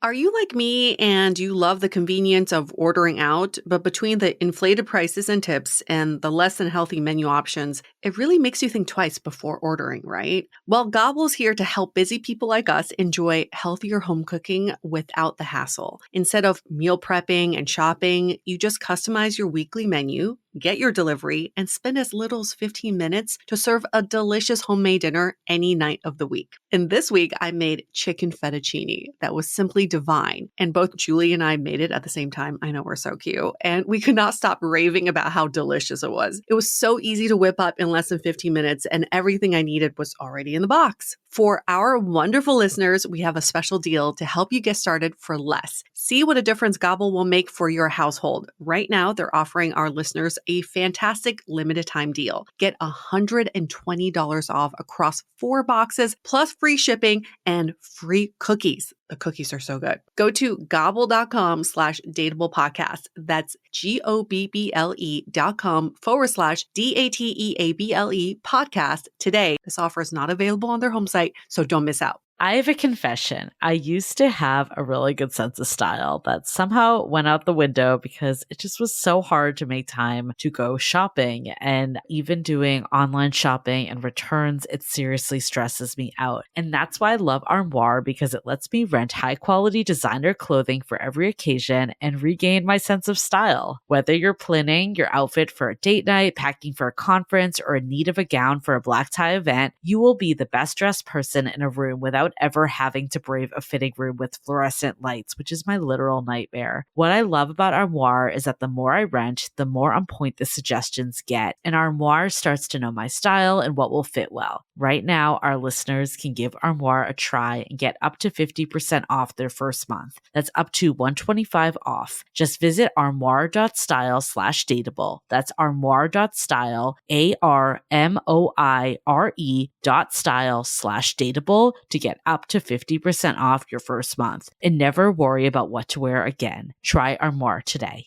Are you like me and you love the convenience of ordering out, but between the inflated prices and tips and the less than healthy menu options, it really makes you think twice before ordering, right? Well, Gobble's here to help busy people like us enjoy healthier home cooking without the hassle. Instead of meal prepping and shopping, you just customize your weekly menu, get your delivery, and spend as little as 15 minutes to serve a delicious homemade dinner any night of the week. And this week, I made chicken fettuccine that was simply divine. And both Julie and I made it at the same time. I know, we're so cute. And we could not stop raving about how delicious it was. It was so easy to whip up in less than 15 minutes, and everything I needed was already in the box. For our wonderful listeners, we have a special deal to help you get started for less. See what a difference Gobble will make for your household. Right now, they're offering our listeners a fantastic limited time deal. Get $120 off across 4 boxes, plus free shipping and free cookies. The cookies are so good. Go to gobble.com/dateable podcast. That's GOBBLE.com/DATEABLE podcast today. This offer is not available on their home site, so don't miss out. I have a confession. I used to have a really good sense of style that somehow went out the window because it just was so hard to make time to go shopping. And even doing online shopping and returns, it seriously stresses me out. And that's why I love Armoire, because it lets me rent high quality designer clothing for every occasion and regain my sense of style. Whether you're planning your outfit for a date night, packing for a conference, or in need of a gown for a black tie event, you will be the best dressed person in a room without ever having to brave a fitting room with fluorescent lights, which is my literal nightmare. What I love about Armoire is that the more I rent, the more on point the suggestions get, and Armoire starts to know my style and what will fit well. Right now, our listeners can give Armoire a try and get up to 50% off their first month. That's up to $125 off. Just visit armoire.style/dateable. That's armoire.style, ARMOIRE.style/dateable to get up to 50% off your first month and never worry about what to wear again. Try Armoire today.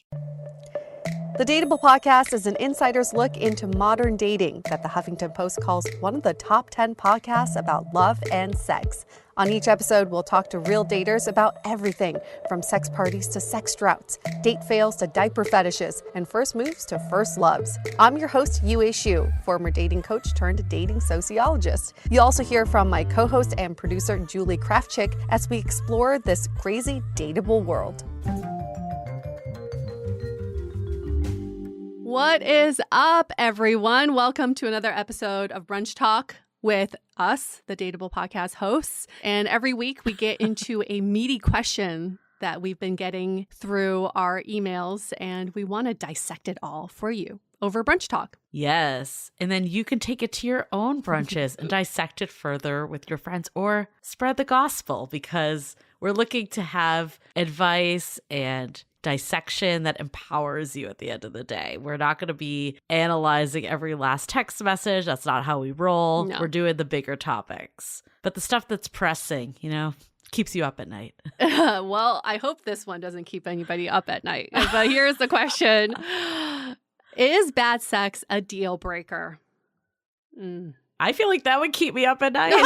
The Dateable podcast is an insider's look into modern dating that the Huffington Post calls one of the top 10 podcasts about love and sex. On each episode, we'll talk to real daters about everything from sex parties to sex droughts, date fails to diaper fetishes, and first moves to first loves. I'm your host, Yue Xu, former dating coach turned dating sociologist. You'll also hear from my co-host and producer, Julie Krafchick, as we explore this crazy dateable world. What is up, everyone? Welcome to another episode of Brunch Talk with us, the Dateable Podcast hosts. And every week we get into a meaty question that we've been getting through our emails, and we want to dissect it all for you over Brunch Talk. Yes. And then you can take it to your own brunches and dissect it further with your friends or spread the gospel, because we're looking to have advice and dissection that empowers you at the end of the day. We're not going to be analyzing every last text message. That's not how we roll. No. We're doing the bigger topics. But the stuff that's pressing, keeps you up at night. Well, I hope this one doesn't keep anybody up at night. But here's the question. Is bad sex a deal breaker? I feel like that would keep me up at night.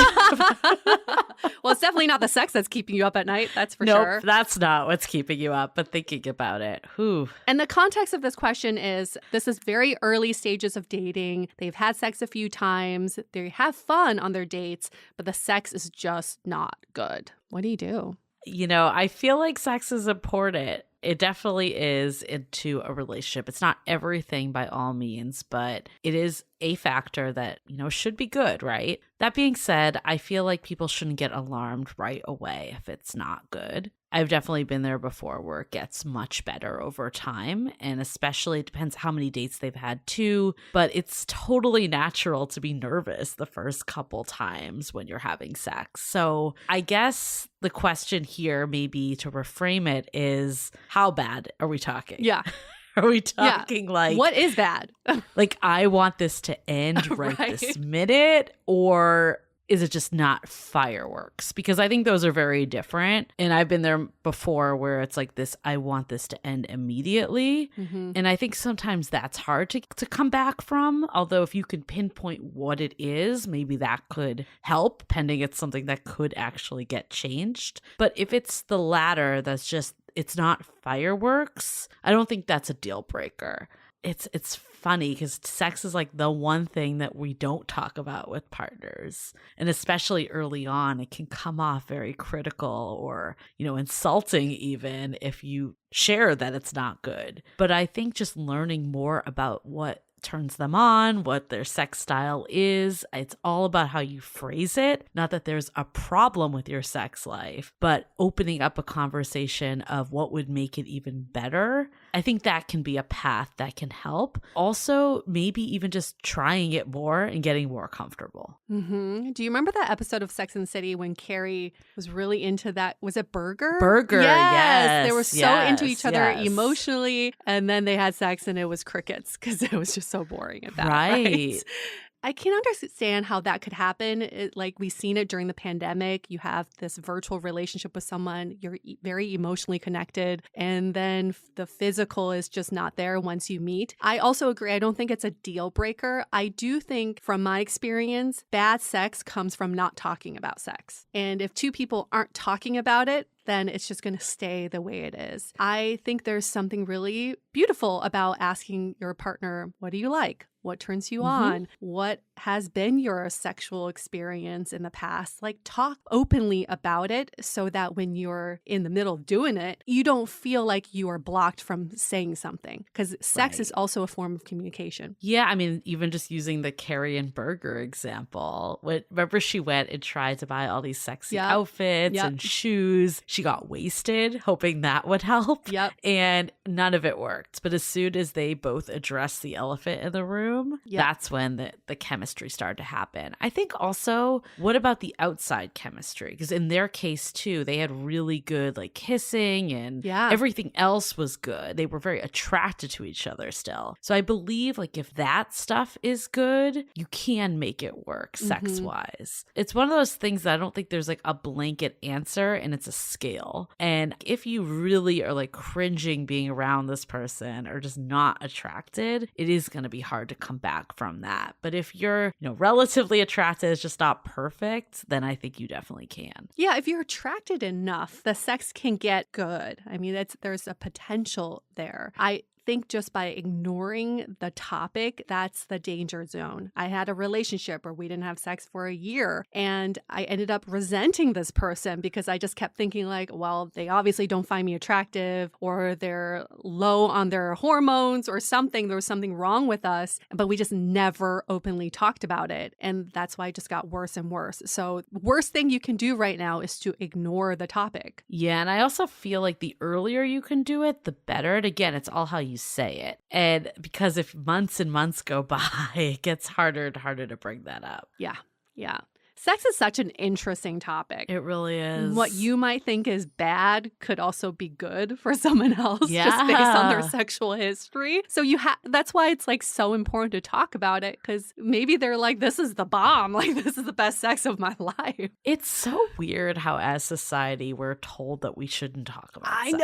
Well, it's definitely not the sex that's keeping you up at night. That's for Nope, sure. that's not what's keeping you up, but thinking about it. Whew. And the context of this question is, this is very early stages of dating. They've had sex a few times. They have fun on their dates, but the sex is just not good. What do you do? I feel like sex is important. It definitely is into a relationship. It's not everything by all means, but it is a factor that, should be good, right? That being said, I feel like people shouldn't get alarmed right away if it's not good. I've definitely been there before where it gets much better over time, and especially it depends how many dates they've had too, but it's totally natural to be nervous the first couple times when you're having sex. So I guess the question here, maybe to reframe it, is how bad are we talking? Yeah. Are we talking like... What is bad? Like, I want this to end right this minute, or is it just not fireworks? Because I think those are very different. And I've been there before where it's like this, I want this to end immediately. And I think sometimes that's hard to come back from. Although if you could pinpoint what it is, maybe that could help, pending it's something that could actually get changed. But if it's the latter, that's just, it's not fireworks, I don't think that's a deal breaker. It's funny because sex is like the one thing that we don't talk about with partners. And especially early on, it can come off very critical or, insulting even if you share that it's not good. But I think just learning more about what turns them on, what their sex style is. It's all about how you phrase it. Not that there's a problem with your sex life, but opening up a conversation of what would make it even better. I think that can be a path that can help. Also, maybe even just trying it more and getting more comfortable. Do you remember that episode of Sex and the City when Carrie was really into that? Was it Burger? Burger, yes. They were so into each other emotionally, and then they had sex and it was crickets because it was just so boring at that. Right? I can understand how that could happen. Like we've seen it during the pandemic. You have this virtual relationship with someone, you're very emotionally connected, and then the physical is just not there once you meet. I also agree. I don't think it's a deal breaker. I do think from my experience, bad sex comes from not talking about sex. And if two people aren't talking about it, then it's just going to stay the way it is. I think there's something really beautiful about asking your partner, what do you like? What turns you on? What has been your sexual experience in the past? Like talk openly about it so that when you're in the middle of doing it, you don't feel like you are blocked from saying something because sex is also a form of communication. Yeah, I mean, even just using the Carrie and Burger example. Remember she went and tried to buy all these sexy outfits and shoes. She got wasted, hoping that would help. And none of it worked. But as soon as they both addressed the elephant in the room, that's when the chemistry started to happen. I think also, what about the outside chemistry? Because in their case too, they had really good like kissing and everything else was good. They were very attracted to each other still. So I believe like if that stuff is good, you can make it work sex wise. It's one of those things that I don't think there's like a blanket answer and it's a scale. And if you really are like cringing being around this person or just not attracted, it is going to be hard to come back from that. But if you're, relatively attracted, it's just not perfect, then I think you definitely can. Yeah, if you're attracted enough, the sex can get good. I mean, there's a potential there. I think just by ignoring the topic, that's the danger zone. I had a relationship where we didn't have sex for a year and I ended up resenting this person because I just kept thinking like, well, they obviously don't find me attractive or they're low on their hormones or something. There was something wrong with us, but we just never openly talked about it. And that's why it just got worse and worse. So worst thing you can do right now is to ignore the topic. Yeah, and I also feel like the earlier you can do it, the better. And again, it's all how you say it. And because if months and months go by, it gets harder and harder to bring that up. Yeah. Sex is such an interesting topic. It really is. What you might think is bad could also be good for someone else just based on their sexual history. So that's why it's like so important to talk about it because maybe they're like, this is the bomb. Like, this is the best sex of my life. It's so weird how as society we're told that we shouldn't talk about sex.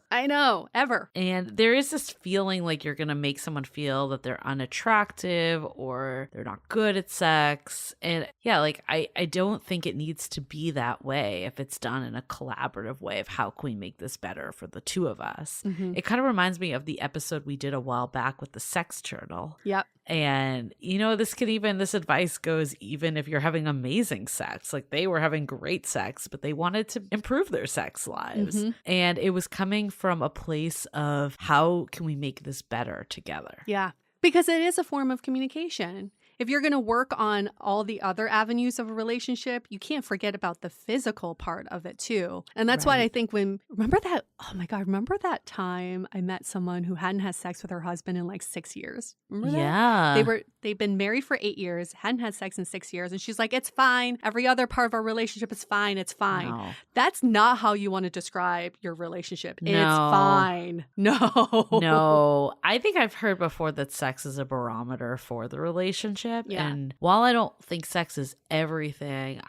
I know, ever. And there is this feeling like you're going to make someone feel that they're unattractive or they're not good at sex. And yeah, like I don't think it needs to be that way if it's done in a collaborative way of how can we make this better for the two of us. It kind of reminds me of the episode we did a while back with the sex journal. And, this advice goes even if you're having amazing sex, like they were having great sex, but they wanted to improve their sex lives. And it was coming from a place of how can we make this better together? Yeah, because it is a form of communication. If you're going to work on all the other avenues of a relationship, you can't forget about the physical part of it too. And that's why I think remember that time I met someone who hadn't had sex with her husband in like 6 years? Remember that? Yeah. They've been married for 8 years, hadn't had sex in 6 years. And she's like, it's fine. Every other part of our relationship is fine. It's fine. No. That's not how you want to describe your relationship. No. It's fine. No. No. I think I've heard before that sex is a barometer for the relationship. relationship. Yeah. And while I don't think sex is everything,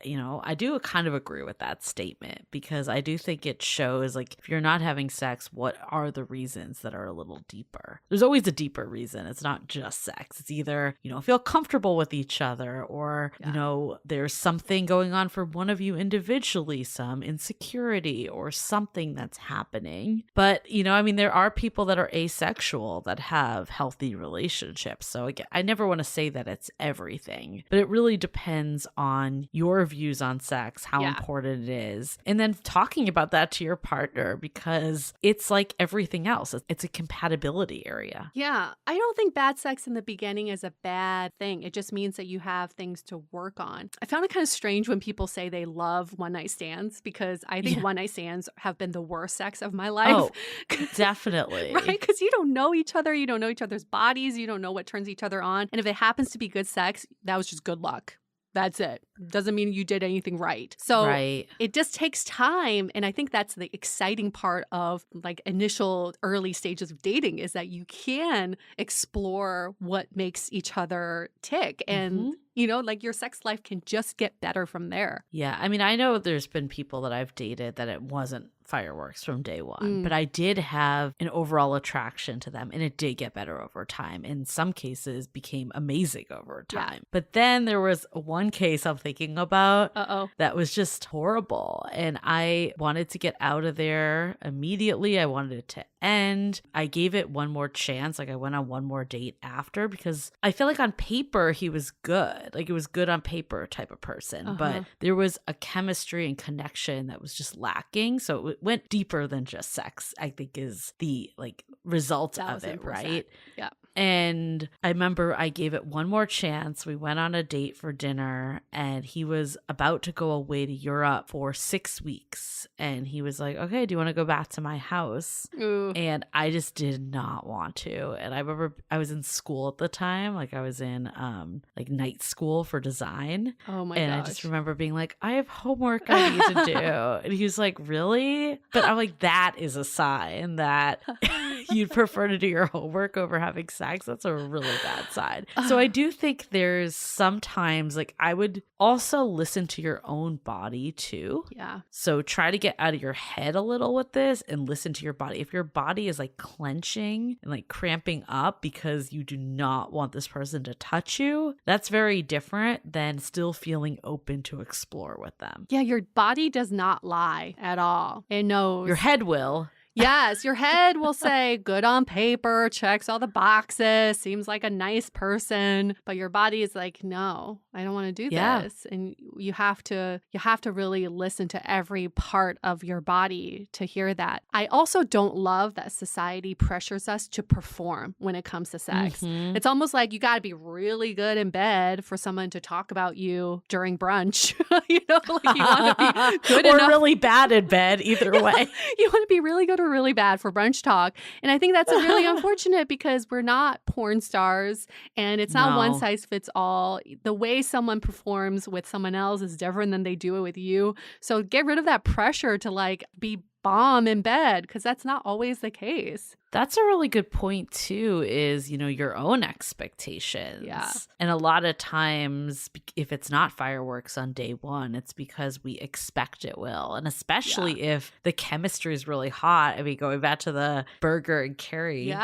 I do kind of agree with that statement, because I do think it shows, like, if you're not having sex, what are the reasons that are a little deeper? There's always a deeper reason. It's not just sex. It's either, feel comfortable with each other, or, there's something going on for one of you individually, some insecurity or something that's happening. But, there are people that are asexual that have healthy relationships. So again, I never want to say that it's everything, but it really depends on your views on sex, how important it is. And then talking about that to your partner, because it's like everything else. It's a compatibility area. Yeah. I don't think bad sex in the beginning is a bad thing. It just means that you have things to work on. I found it kind of strange when people say they love one-night stands, because I think one-night stands have been the worst sex of my life. Oh, definitely. Right? Because you don't know each other. You don't know each other's bodies. You don't know what turns each other on. And if it happens to be good sex, that was just good luck. That's it. Doesn't mean you did anything right. So it just takes time. And I think that's the exciting part of like initial early stages of dating, is that you can explore what makes each other tick. And like your sex life can just get better from there. Yeah. I know there's been people that I've dated that it wasn't fireworks from day one, but I did have an overall attraction to them, and it did get better over time. In some cases became amazing over time. Yeah. But then there was one case I'm thinking about that was just horrible, and I wanted to get out of there immediately. I wanted it to end. I gave it one more chance. Like, I went on one more date after, because I feel like on paper he was good. Like, it was good on paper type of person, but there was a chemistry and connection that was just lacking. So it went deeper than just sex, I think, is the result of it, right? Yeah. And I remember I gave it one more chance. We went on a date for dinner, and he was about to go away to Europe for 6 weeks. And he was like, okay, do you want to go back to my house? Ooh. And I just did not want to. And I remember I was in school at the time. Like, I was in night school for design. Oh my gosh. And I just remember being like, I have homework I need to do. And he was like, really? But I'm like, that is a sign that you'd prefer to do your homework over having sex. That's a really bad sign. So I do think there's sometimes, like, I would also listen to your own body too. Yeah. So try to get out of your head a little with this and listen to your body. If your body is like clenching and like cramping up because you do not want this person to touch you, that's very different than still feeling open to explore with them. Yeah, your body does not lie at all. It knows. Your head will. Yes, your head will say good on paper, checks all the boxes, seems like a nice person, but your body is like, no, I don't want to do this. And you have to really listen to every part of your body to hear that. I also don't love that society pressures us to perform when it comes to sex. It's almost like you got to be really good in bed for someone to talk about you during brunch. You want to be good or enough. really bad in bed, either way. You want to be really good or really bad for brunch talk. And I think that's really unfortunate, because we're not porn stars, and it's not one size fits all. The way someone performs with someone else is different than they do it with you. So get rid of that pressure to like be bomb in bed, because that's not always the case. That's a really good point too, is, your own expectations. Yeah. And a lot of times, if it's not fireworks on day one, it's because we expect it will. And especially if the chemistry is really hot. I mean, going back to the Burger and Carrie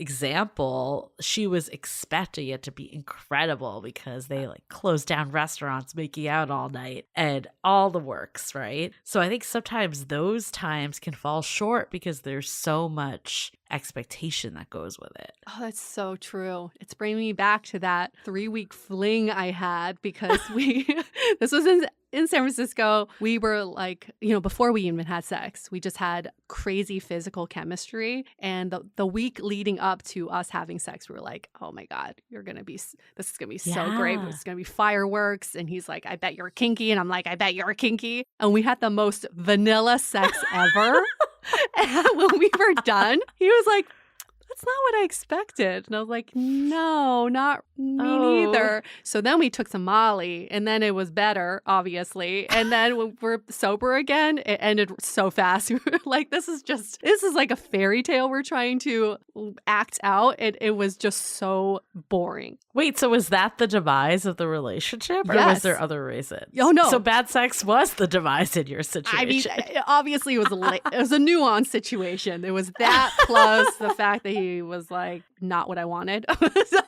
example, she was expecting it to be incredible because they like closed down restaurants, making out all night and all the works, right? So I think sometimes those times can fall short because there's so much expectation that goes with it. Oh, that's so true. It's bringing me back to that 3-week fling I had, because this was in San Francisco. We were like, before we even had sex, we just had crazy physical chemistry. And the week leading up to us having sex, we were like, oh my God, this is going to be so great. It's going to be fireworks. And he's like, I bet you're kinky. And I'm like, I bet you're kinky. And we had the most vanilla sex ever. And when we were done, he was like, that's not what I expected. And I was like, no, not me Oh. neither. So then we took some Molly, and then it was better, obviously. And then when we're sober again, it ended so fast. We were like, this is like a fairy tale we're trying to act out. And it was just so boring. Wait, so was that the demise of the relationship, or was Yes. there other reasons? Oh, no. So bad sex was the demise in your situation. I mean, obviously it was it was a nuanced situation. It was that plus the fact that he was like not what I wanted. So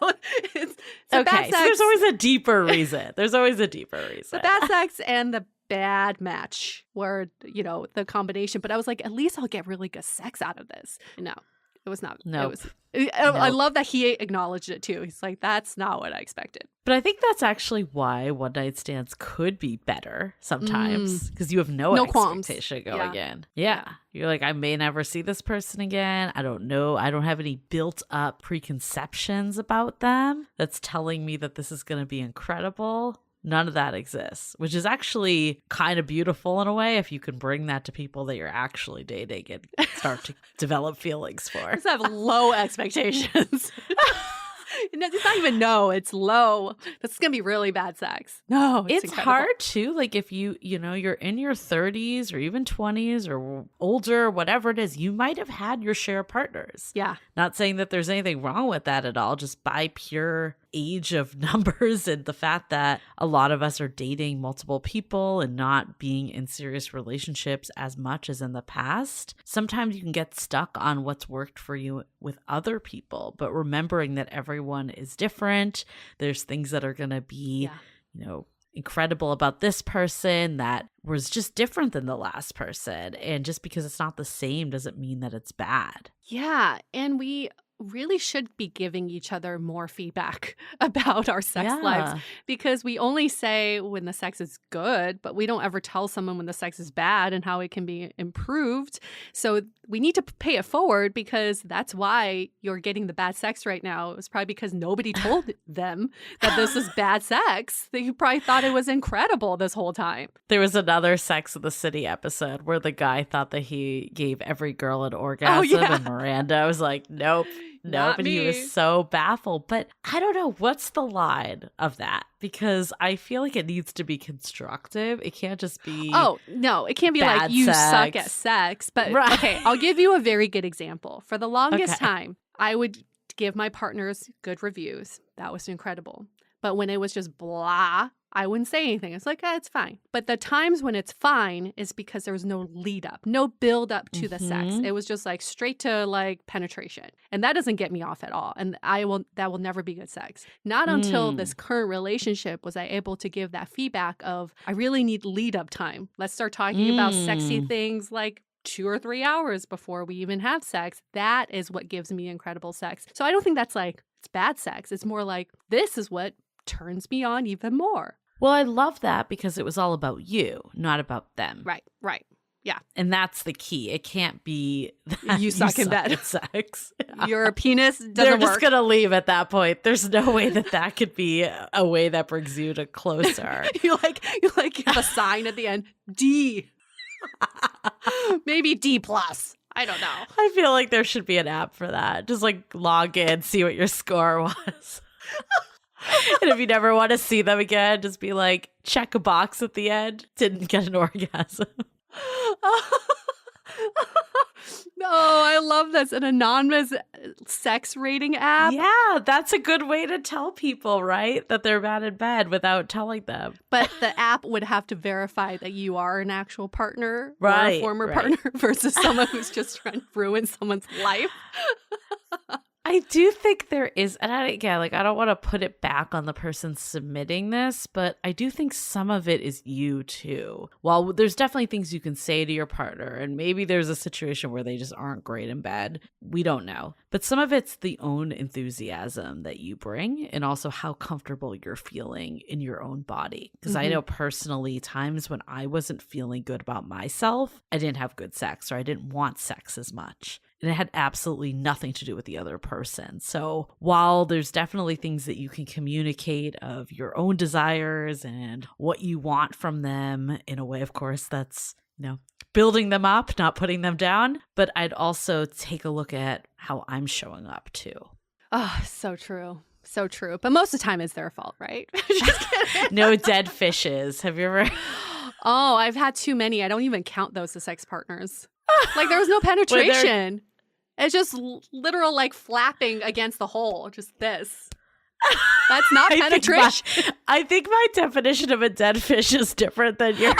it's okay, bad sex. so there's always a deeper reason. There's always a deeper reason. The bad sex and the bad match were, the combination. But I was like, at least I'll get really good sex out of this. No, it was not. Nope. I love that he acknowledged it too. He's like, that's not what I expected. But I think that's actually why one night stands could be better sometimes, because you have no expectation going in. Yeah. You're like, I may never see this person again. I don't know. I don't have any built up preconceptions about them that's telling me that this is going to be incredible. None of that exists, which is actually kind of beautiful in a way if you can bring that to people that you're actually dating and start to develop feelings for. Just have low expectations. It's not even no, it's low. This is going to be really bad sex. No, it's incredible. Hard too. Like if you're in your 30s or even 20s or older, whatever it is, you might have had your share of partners. Yeah. Not saying that there's anything wrong with that at all, just by pure age of numbers and the fact that a lot of us are dating multiple people and not being in serious relationships as much as in the past. Sometimes you can get stuck on what's worked for you with other people, but remembering that everyone is different. There's things that are going to be, incredible about this person that was just different than the last person. And just because it's not the same doesn't mean that it's bad. Yeah. And we really should be giving each other more feedback about our sex lives, because we only say when the sex is good, but we don't ever tell someone when the sex is bad and how it can be improved. So we need to pay it forward, because that's why you're getting the bad sex right now. It was probably because nobody told them that this is bad sex. They probably thought it was incredible this whole time. There was another Sex of the City episode where the guy thought that he gave every girl an orgasm, and Miranda was like, nope. And he was so baffled. But I don't know, what's the line of that? Because I feel like it needs to be constructive. It can't just be no, it can't be like you suck at sex. But okay, I'll give you a very good example. For the longest time, I would give my partners good reviews. That was incredible. But when it was just blah, I wouldn't say anything. It's like, it's fine. But the times when it's fine is because there was no lead up, no build up to the sex. It was just like straight to like penetration. And that doesn't get me off at all. And that will never be good sex. Not until this current relationship was I able to give that feedback of, I really need lead up time. Let's start talking about sexy things like 2 or 3 hours before we even have sex. That is what gives me incredible sex. So I don't think that's like, it's bad sex. It's more like, this is what turns me on even more. Well, I love that because it was all about you, not about them. Right. Yeah. And that's the key. It can't be that you suck in bed at sex. Your penis doesn't They're work. just going to leave at that point. There's no way that could be a way that brings you to closer. you have a sign at the end, D. Maybe D+. I don't know. I feel like there should be an app for that. Just like log in, see what your score was. And if you never want to see them again, just be like, check a box at the end. Didn't get an orgasm. Oh, I love this. An anonymous sex rating app. Yeah, that's a good way to tell people, right? That they're bad in bed without telling them. But the app would have to verify that you are an actual partner or right, a former partner versus someone who's just trying to ruin someone's life. I do think there is, and I don't want to put it back on the person submitting this, but I do think some of it is you too. While there's definitely things you can say to your partner, and maybe there's a situation where they just aren't great in bed. We don't know. But some of it's the own enthusiasm that you bring, and also how comfortable you're feeling in your own body. Because I know personally times when I wasn't feeling good about myself, I didn't have good sex, or I didn't want sex as much. And it had absolutely nothing to do with the other person. So while there's definitely things that you can communicate of your own desires and what you want from them in a way, of course, that's, building them up, not putting them down. But I'd also take a look at how I'm showing up too. Oh, so true. So true. But most of the time it's their fault, right? Just kidding. No dead fishes. Have you ever? Oh, I've had too many. I don't even count those as sex partners. Like there was no penetration. It's just literal like flapping against the hole. Just this. That's not penetration. I think my definition of a dead fish is different than yours.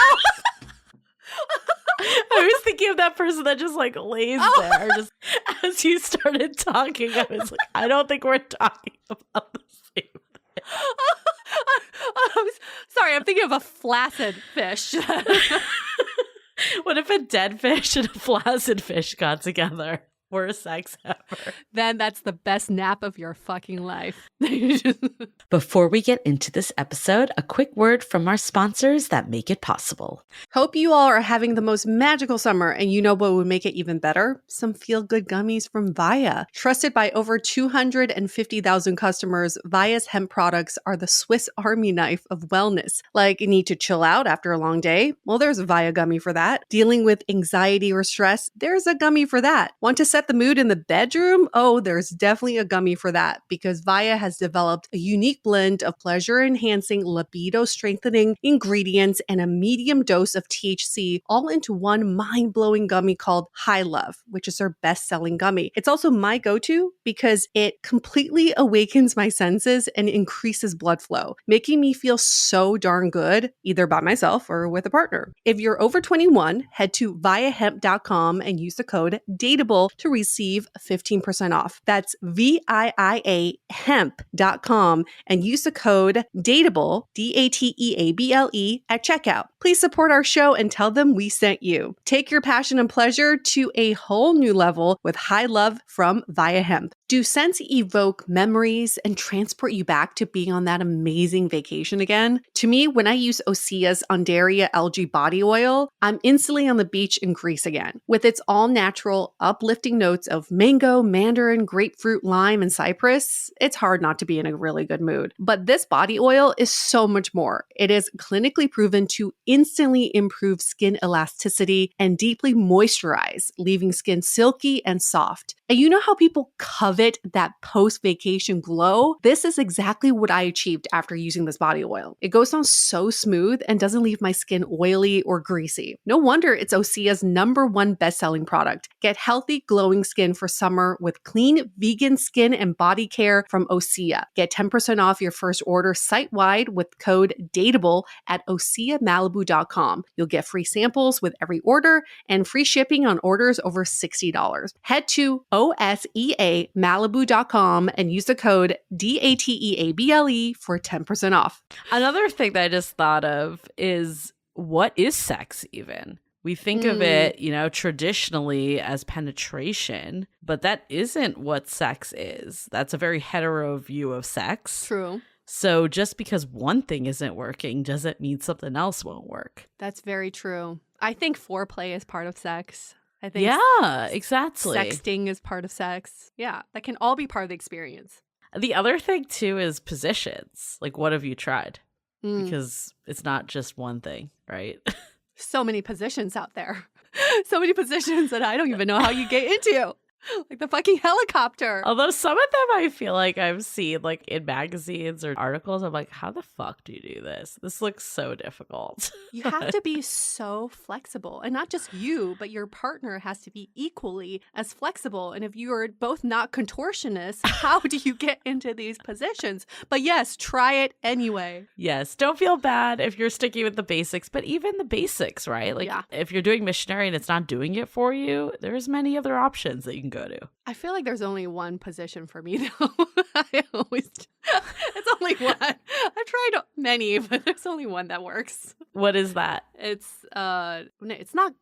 I was thinking of that person that just like lays there. Just as you started talking, I was like, I don't think we're talking about the same thing. Sorry, I'm thinking of a flaccid fish. What if a dead fish and a flaccid fish got together? Worst sex ever. Then that's the best nap of your fucking life. Before we get into this episode, a quick word from our sponsors that make it possible. Hope you all are having the most magical summer, and you know what would make it even better? Some feel-good gummies from Via. Trusted by over 250,000 customers, Via's hemp products are the Swiss Army knife of wellness. Like, need to chill out after a long day? Well, there's a Via gummy for that. Dealing with anxiety or stress? There's a gummy for that. Want to set the mood in the bedroom? Oh, there's definitely a gummy for that, because Via has developed a unique blend of pleasure-enhancing, libido-strengthening ingredients and a medium dose of THC all into one mind-blowing gummy called High Love, which is their best-selling gummy. It's also my go-to because it completely awakens my senses and increases blood flow, making me feel so darn good, either by myself or with a partner. If you're over 21, head to viahemp.com and use the code DATEABLE to receive 15% off. That's VIIA hemp.com and use the code DATEABLE, DATEABLE at checkout. Please support our show and tell them we sent you. Take your passion and pleasure to a whole new level with High Love from Via Hemp. Do scents evoke memories and transport you back to being on that amazing vacation again? To me, when I use Osea's Undaria algae body oil, I'm instantly on the beach in Greece again. With its all-natural, uplifting notes of mango, mandarin, grapefruit, lime, and cypress, it's hard not to be in a really good mood. But this body oil is so much more. It is clinically proven to instantly improve skin elasticity and deeply moisturize, leaving skin silky and soft. And you know how people covet that post-vacation glow? This is exactly what I achieved after using this body oil. It goes on so smooth and doesn't leave my skin oily or greasy. No wonder it's Osea's #1 best-selling product. Get healthy, glowing skin for summer with clean, vegan skin and body care from Osea. Get 10% off your first order site-wide with code DATEABLE at OseaMalibu.com. You'll get free samples with every order and free shipping on orders over $60. Head to OSEAMalibu.com and use the code DATEABLE for 10% off. Another thing that I just thought of is, what is sex even? We think of it, traditionally as penetration, but that isn't what sex is. That's a very hetero view of sex. True. So just because one thing isn't working doesn't mean something else won't work. That's very true. I think foreplay is part of sex. I think exactly. Sexting is part of sex. Yeah, that can all be part of the experience. The other thing too is positions. Like, what have you tried? Because it's not just one thing, right? So many positions out there. So many positions that I don't even know how you get into. Like the fucking helicopter. Although some of them I feel like I've seen like in magazines or articles. I'm like, how the fuck do you do this? This looks so difficult. You have to be so flexible. And not just you, but your partner has to be equally as flexible. And if you are both not contortionists, how do you get into these positions? But yes, try it anyway. Yes. Don't feel bad if you're sticking with the basics, but even the basics, right? Like if you're doing missionary and it's not doing it for you, there's many other options that you can go to. I feel like there's only one position for me though. It's only one. I've tried many, but there's only one that works. What is that? It's not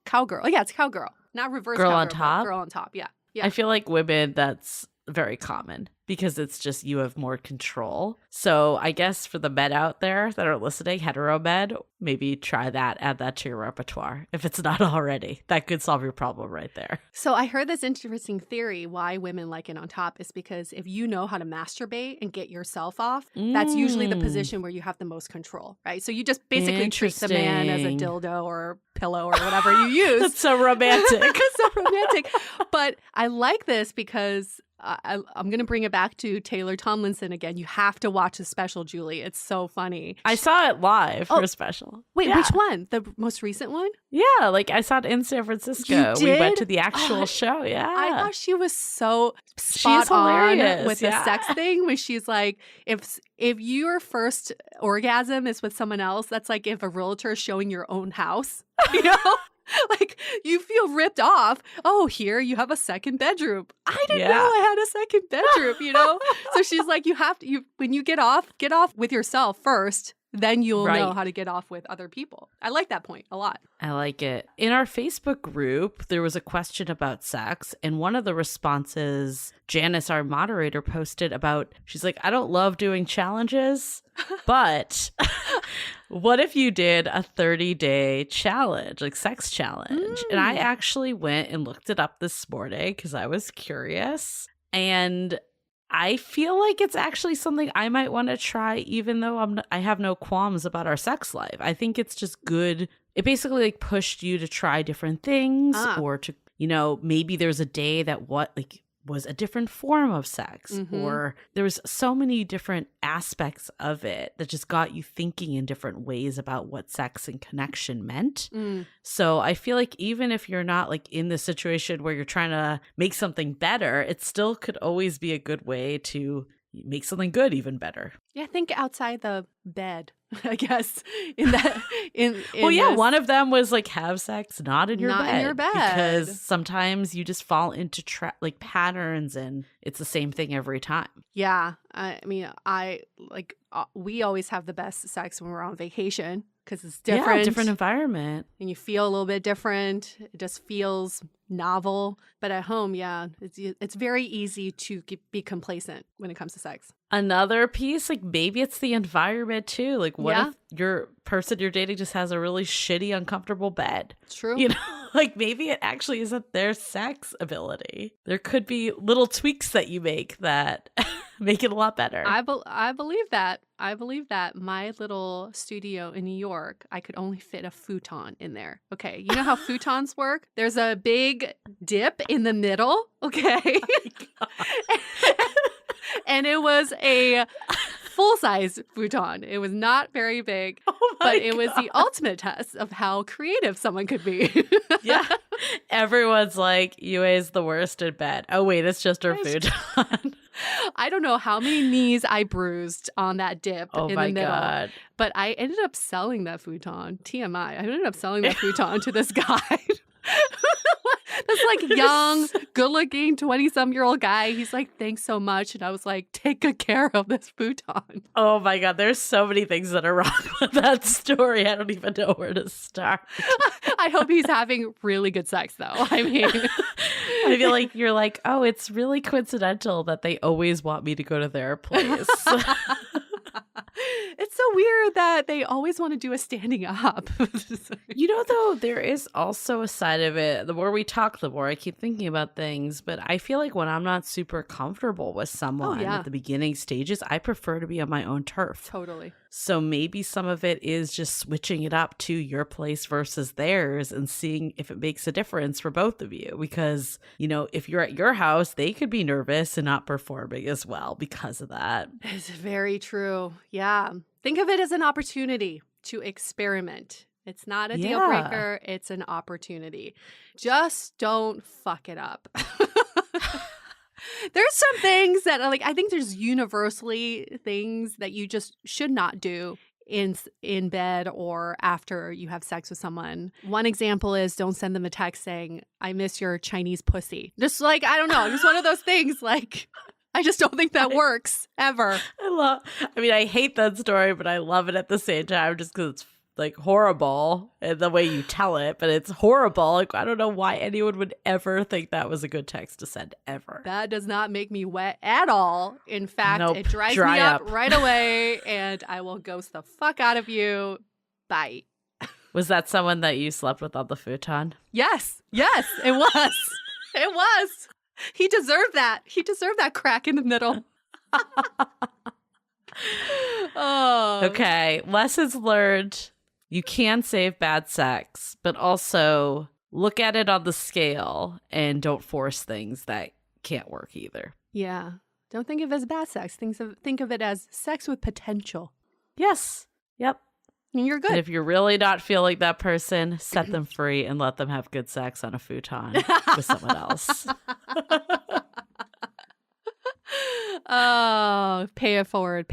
cowgirl. Oh yeah, it's cowgirl. Not reverse girl cowgirl, on top. Girl on top. Yeah. I feel like women, that's very common because it's just you have more control. So I guess for the men out there that are listening, hetero men, maybe try that, add that to your repertoire if it's not already. That could solve your problem right there. So I heard this interesting theory why women like it on top is because if you know how to masturbate and get yourself off, that's usually the position where you have the most control, right? So you just basically treat the man as a dildo or pillow or whatever you use. That's so romantic. So romantic. But I like this because I'm going to bring it back to Taylor Tomlinson again. You have to watch the special, Julie. It's so funny. I saw it live for a special. Wait, Yeah. which one? The most recent one? Yeah, like I saw it in San Francisco. You did? We went to the actual show. Yeah. I thought she was so spot She's on hilarious. with the sex thing when she's like, if your first orgasm is with someone else, that's like if a realtor is showing your own house, you know? Like, you feel ripped off. Oh, here you have a second bedroom. I didn't know I had a second bedroom, you know? So she's like, when you get off with yourself first, then you'll know how to get off with other people. I like that point a lot. I like it. In our Facebook group, there was a question about sex, and one of the responses, Janice, our moderator, posted about, she's like, I don't love doing challenges, but what if you did a 30-day challenge, like sex challenge? And I actually went and looked it up this morning because I was curious. And I feel like it's actually something I might want to try, even though I have no qualms about our sex life. I think it's just good. It basically like pushed you to try different things or to, maybe there's a day that was a different form of sex, or there was so many different aspects of it that just got you thinking in different ways about what sex and connection meant. So I feel like even if you're not like in the situation where you're trying to make something better, it still could always be a good way to make something good even better. Yeah, think outside the bed, I guess. One of them was like have sex not in your bed because sometimes you just fall into patterns and it's the same thing every time. Yeah, I mean, we always have the best sex when we're on vacation because it's different. Yeah, different environment. And you feel a little bit different. It just feels novel. But at home, it's very easy to be complacent when it comes to sex. Another piece, like maybe it's the environment too. Like what if your person you're dating just has a really shitty, uncomfortable bed? True. Like maybe it actually isn't their sex ability. There could be little tweaks that you make that make it a lot better. I believe that. I believe that. My little studio in New York, I could only fit a futon in there. Okay. You know how futons work? There's a big dip in the middle. Okay. And it was a full-size futon. It was not very big, but it was the ultimate test of how creative someone could be. Yeah. Everyone's like, Yue is the worst in bed. Oh, wait, it's just her futon. I don't know how many knees I bruised on that dip in the middle. God. But I ended up selling that futon. TMI. I ended up selling that futon to this guy. This like young, good-looking 20-some-year-old guy. He's like, thanks so much. And I was like, take good care of this futon. Oh my God. There's so many things that are wrong with that story. I don't even know where to start. I hope he's having really good sex, though. I mean, I feel like you're like, oh, it's really coincidental that they always want me to go to their place. It's so weird that they always want to do a standing up. Though, there is also a side of it. The more we talk, the more I keep thinking about things. But I feel like when I'm not super comfortable with someone at the beginning stages, I prefer to be on my own turf. Totally. So maybe some of it is just switching it up to your place versus theirs and seeing if it makes a difference for both of you. Because, if you're at your house, they could be nervous and not performing as well because of that. It's very true. Yeah. Think of it as an opportunity to experiment. It's not a deal breaker. It's an opportunity. Just don't fuck it up. There's some things that I think there's universally things that you just should not do in bed or after you have sex with someone. One example is don't send them a text saying, I miss your Chinese pussy. Just I don't know, just one of those things I just don't think that works ever. I hate that story, but I love it at the same time just because it's horrible in the way you tell it, but it's horrible. I don't know why anyone would ever think that was a good text to send ever. That does not make me wet at all. In fact, it dries me up right away and I will ghost the fuck out of you. Bye. Was that someone that you slept with on the futon? Yes, it was. It was. He deserved that. He deserved that crack in the middle. Oh. Okay. Lessons learned. You can save bad sex, but also look at it on the scale and don't force things that can't work either. Yeah. Don't think of it as bad sex. Think of it as sex with potential. Yes. Yep. And you're good. And if you're really not feeling that person, set them free and let them have good sex on a futon with someone else. Oh, pay it forward,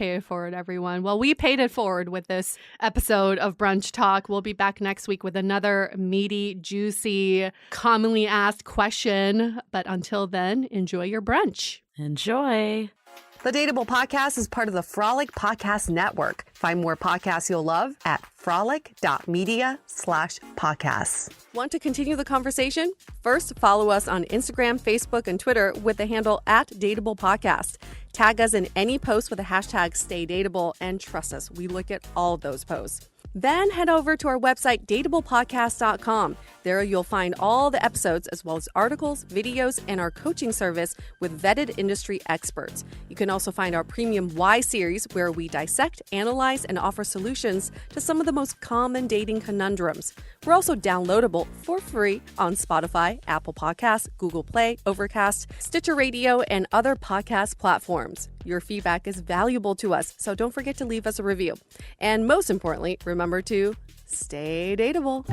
everyone. Well, we paid it forward with this episode of Brunch Talk. We'll be back next week with another meaty, juicy, commonly asked question. But until then, enjoy your brunch. Enjoy. The Dateable Podcast is part of the Frolic Podcast Network. Find more podcasts you'll love at frolic.media/podcasts. Want to continue the conversation? First, follow us on Instagram, Facebook, and Twitter with the handle @Dateable Podcast. Tag us in any post with the hashtag StayDateable, and trust us, we look at all of those posts. Then head over to our website, dateablepodcast.com. There you'll find all the episodes as well as articles, videos, and our coaching service with vetted industry experts. You can also find our premium Why series where we dissect, analyze, and offer solutions to some of the most common dating conundrums. We're also downloadable for free on Spotify, Apple Podcasts, Google Play, Overcast, Stitcher Radio, and other podcast platforms. Your feedback is valuable to us, so don't forget to leave us a review. And most importantly, remember to stay dateable.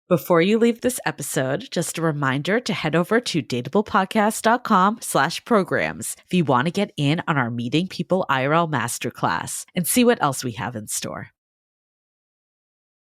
Before you leave this episode, just a reminder to head over to dateablepodcast.com/programs if you want to get in on our Meeting People IRL Masterclass and see what else we have in store.